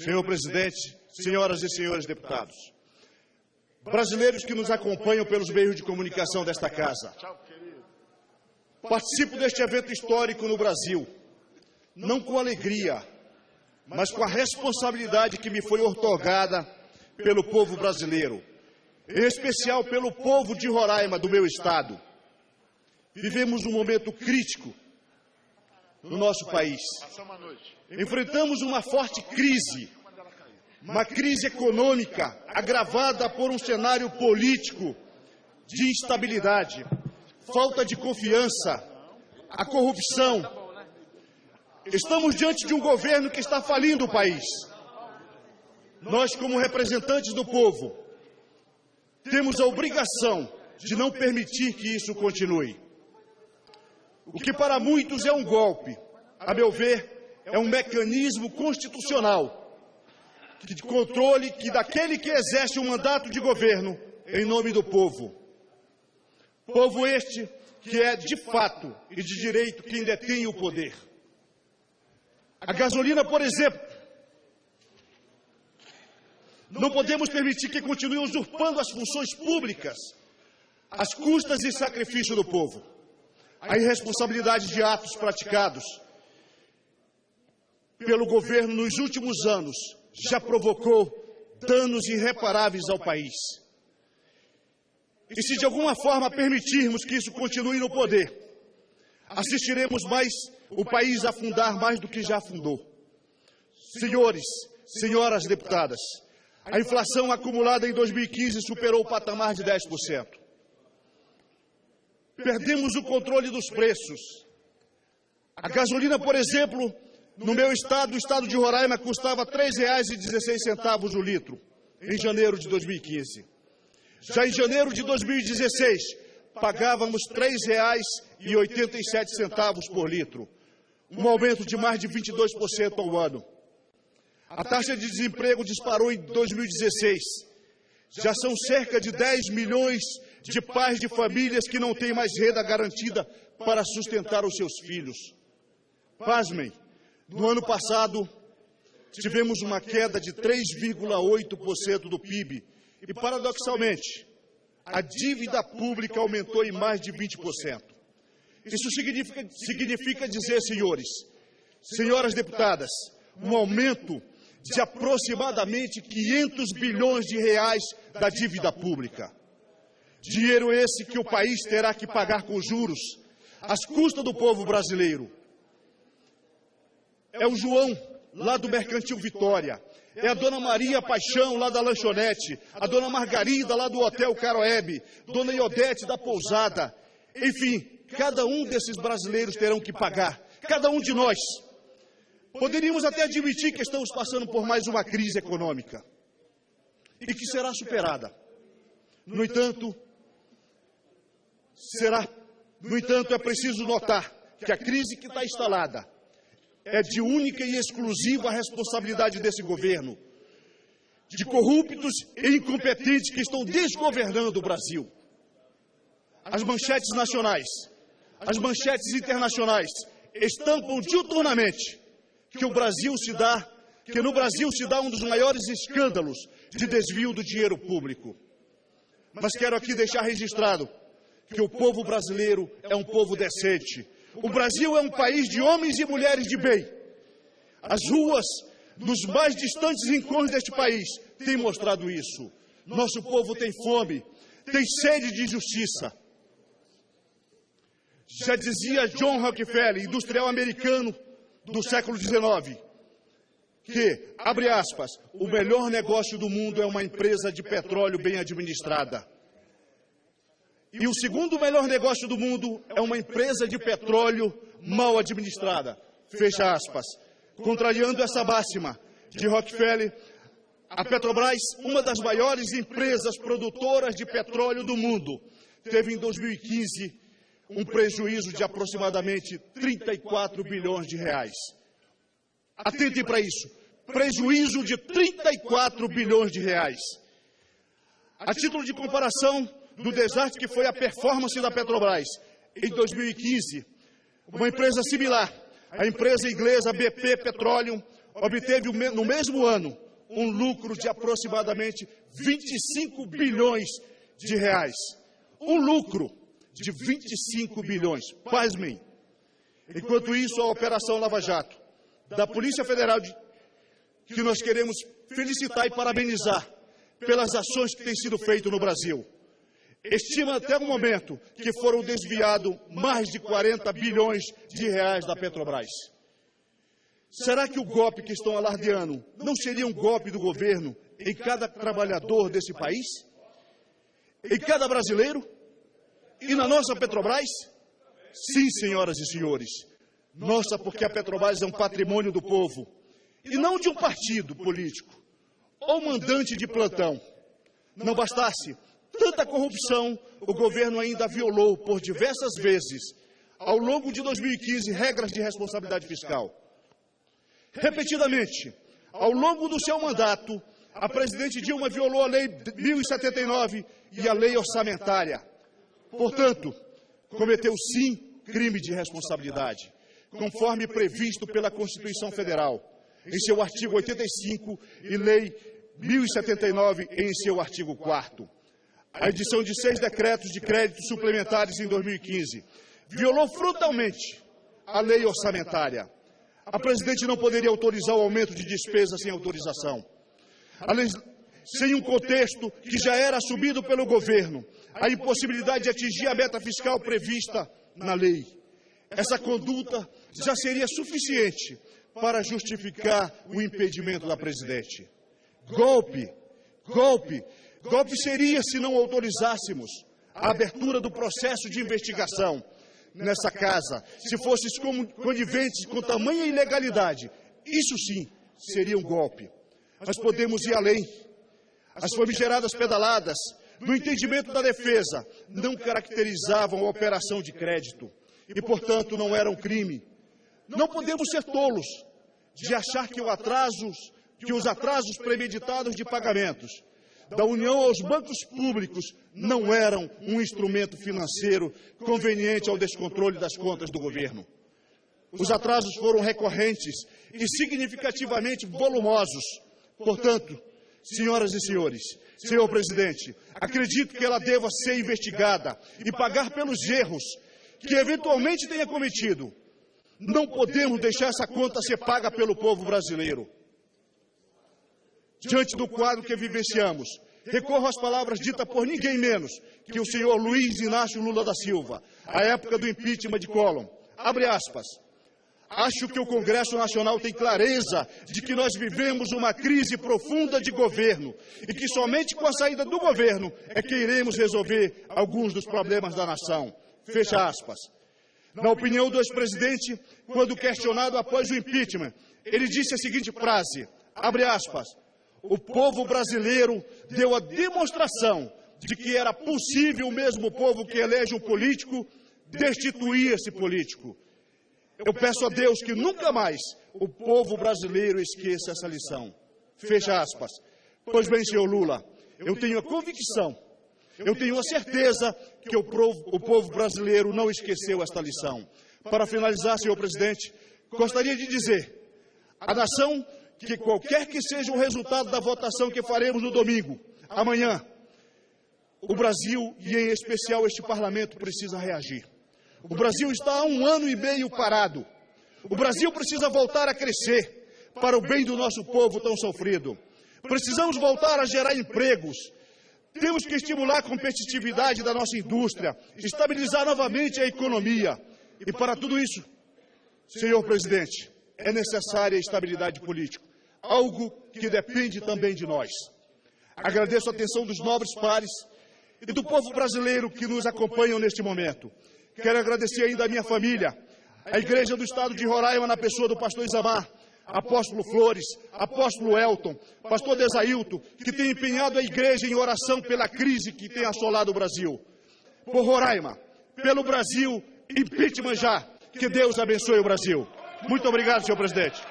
Senhor presidente, senhoras e senhores deputados, brasileiros que nos acompanham pelos meios de comunicação desta casa, participo deste evento histórico no Brasil, não com alegria, mas com a responsabilidade que me foi outorgada pelo povo brasileiro, em especial pelo povo de Roraima, do meu estado. Vivemos um momento crítico no nosso país. Enfrentamos uma forte crise, uma crise econômica agravada por um cenário político de instabilidade, falta de confiança, a corrupção. Estamos diante de um governo que está falindo o país. Nós, como representantes do povo, temos a obrigação de não permitir que isso continue. O que para muitos é um golpe, a meu ver, é um mecanismo constitucional de controle daquele que exerce o mandato de governo em nome do povo. Povo este que é, de fato e de direito, quem detém o poder. A gasolina, por exemplo, não podemos permitir que continue usurpando as funções públicas às custas e sacrifício do povo. A irresponsabilidade de atos praticados pelo governo nos últimos anos já provocou danos irreparáveis ao país. E se de alguma forma permitirmos que isso continue no poder, assistiremos mais o país afundar mais do que já afundou. Senhores, senhoras deputadas, a inflação acumulada em 2015 superou o patamar de 10%. Perdemos o controle dos preços. A gasolina, por exemplo, no meu estado, o estado de Roraima, custava R$ 3,16 o litro, em janeiro de 2015. Já em janeiro de 2016, pagávamos R$ 3,87 por litro, um aumento de mais de 22% ao ano. A taxa de desemprego disparou em 2016. Já são cerca de 10 milhões de pais de famílias que não têm mais renda garantida para sustentar os seus filhos. Pasmem, no ano passado, tivemos uma queda de 3,8% do PIB e, paradoxalmente, a dívida pública aumentou em mais de 20%. Isso significa dizer, senhores, senhoras deputadas, um aumento de aproximadamente 500 bilhões de reais da dívida pública. Dinheiro esse que o país terá que pagar com juros, às custas do povo brasileiro. É o João, lá do Mercantil Vitória. É a dona Maria Paixão, lá da lanchonete. A dona Margarida, lá do Hotel Caroebe. Dona Iodete, da pousada. Enfim, cada um desses brasileiros terão que pagar. Cada um de nós. Poderíamos até admitir que estamos passando por mais uma crise econômica. E que será superada. No entanto, é preciso notar que a crise que está instalada é de única e exclusiva responsabilidade desse governo, de corruptos e incompetentes que estão desgovernando o Brasil. As manchetes nacionais, as manchetes internacionais estampam diuturnamente que no Brasil se dá um dos maiores escândalos de desvio do dinheiro público. Mas quero aqui deixar registrado que o povo brasileiro é um povo decente. O Brasil é um país de homens e mulheres de bem. As ruas dos mais distantes rincões deste país têm mostrado isso. Nosso povo tem fome, tem sede de justiça. Já dizia John Rockefeller, industrial americano do século XIX, que, abre aspas, o melhor negócio do mundo é uma empresa de petróleo bem administrada. E o segundo melhor negócio do mundo é uma empresa de petróleo mal administrada. Fecha aspas. Contrariando essa máxima de Rockefeller, a Petrobras, uma das maiores empresas produtoras de petróleo do mundo, teve em 2015 um prejuízo de aproximadamente 34 bilhões de reais. Atentem para isso. Prejuízo de 34 bilhões de reais. A título de comparação do desastre que foi a performance da Petrobras em 2015, uma empresa similar, a empresa inglesa BP Petroleum, obteve no mesmo ano um lucro de aproximadamente 25 bilhões de reais. Um lucro de 25 bilhões. Pasmem. Enquanto isso, a Operação Lava Jato, da Polícia Federal, que nós queremos felicitar e parabenizar pelas ações que têm sido feitas no Brasil, estima até o momento que foram desviados mais de 40 bilhões de reais da Petrobras. Será que o golpe que estão alardeando não seria um golpe do governo em cada trabalhador desse país? Em cada brasileiro? E na nossa Petrobras? Sim, senhoras e senhores. Nossa, porque a Petrobras é um patrimônio do povo, e não de um partido político ou mandante de plantão. Não bastasse tanta corrupção, o governo ainda violou por diversas vezes, ao longo de 2015, regras de responsabilidade fiscal. Repetidamente, ao longo do seu mandato, a presidente Dilma violou a Lei 1079 e a Lei Orçamentária. Portanto, cometeu sim crime de responsabilidade, conforme previsto pela Constituição Federal, em seu artigo 85 e Lei 1079 em seu artigo 4º. A edição de 6 decretos de créditos suplementares em 2015 violou frontalmente a lei orçamentária. A presidente não poderia autorizar o aumento de despesas sem autorização. Sem um contexto que já era assumido pelo governo, a impossibilidade de atingir a meta fiscal prevista na lei. Essa conduta já seria suficiente para justificar o impedimento da presidente. Golpe seria se não autorizássemos a abertura do processo de investigação nessa casa, se fosses coniventes com tamanha ilegalidade. Isso sim seria um golpe. Mas podemos ir além. As famigeradas pedaladas, no entendimento da defesa, não caracterizavam a operação de crédito e, portanto, não eram crime. Não podemos ser tolos de achar que os atrasos premeditados de pagamentos da União aos bancos públicos não eram um instrumento financeiro conveniente ao descontrole das contas do governo. Os atrasos foram recorrentes e significativamente volumosos. Portanto, senhoras e senhores, senhor presidente, acredito que ela deva ser investigada e pagar pelos erros que eventualmente tenha cometido. Não podemos deixar essa conta ser paga pelo povo brasileiro. Diante do quadro que vivenciamos, recorro às palavras ditas por ninguém menos que o senhor Luiz Inácio Lula da Silva, à época do impeachment de Collor. Abre aspas. Acho que o Congresso Nacional tem clareza de que nós vivemos uma crise profunda de governo e que somente com a saída do governo é que iremos resolver alguns dos problemas da nação. Fecha aspas. Na opinião do ex-presidente, quando questionado após o impeachment, ele disse a seguinte frase, abre aspas, o povo brasileiro deu a demonstração de que era possível o mesmo povo que elege um político destituir esse político. Eu peço a Deus que nunca mais o povo brasileiro esqueça essa lição. Fecha aspas. Pois bem, senhor Lula, eu tenho a convicção, eu tenho a certeza que o povo brasileiro não esqueceu esta lição. Para finalizar, senhor presidente, gostaria de dizer à nação que qualquer que seja o resultado da votação que faremos no domingo, amanhã, o Brasil, e em especial este parlamento, precisa reagir. O Brasil está há 1 ano e meio parado. O Brasil precisa voltar a crescer para o bem do nosso povo tão sofrido. Precisamos voltar a gerar empregos. Temos que estimular a competitividade da nossa indústria, estabilizar novamente a economia. E para tudo isso, senhor presidente, é necessária a estabilidade política, algo que depende também de nós. Agradeço a atenção dos nobres pares e do povo brasileiro que nos acompanham neste momento. Quero agradecer ainda a minha família, a Igreja do Estado de Roraima, na pessoa do pastor Isamar, apóstolo Flores, apóstolo Elton, pastor Desailton, que tem empenhado a igreja em oração pela crise que tem assolado o Brasil. Por Roraima, pelo Brasil, impeachment já. Que Deus abençoe o Brasil. Muito obrigado, senhor presidente.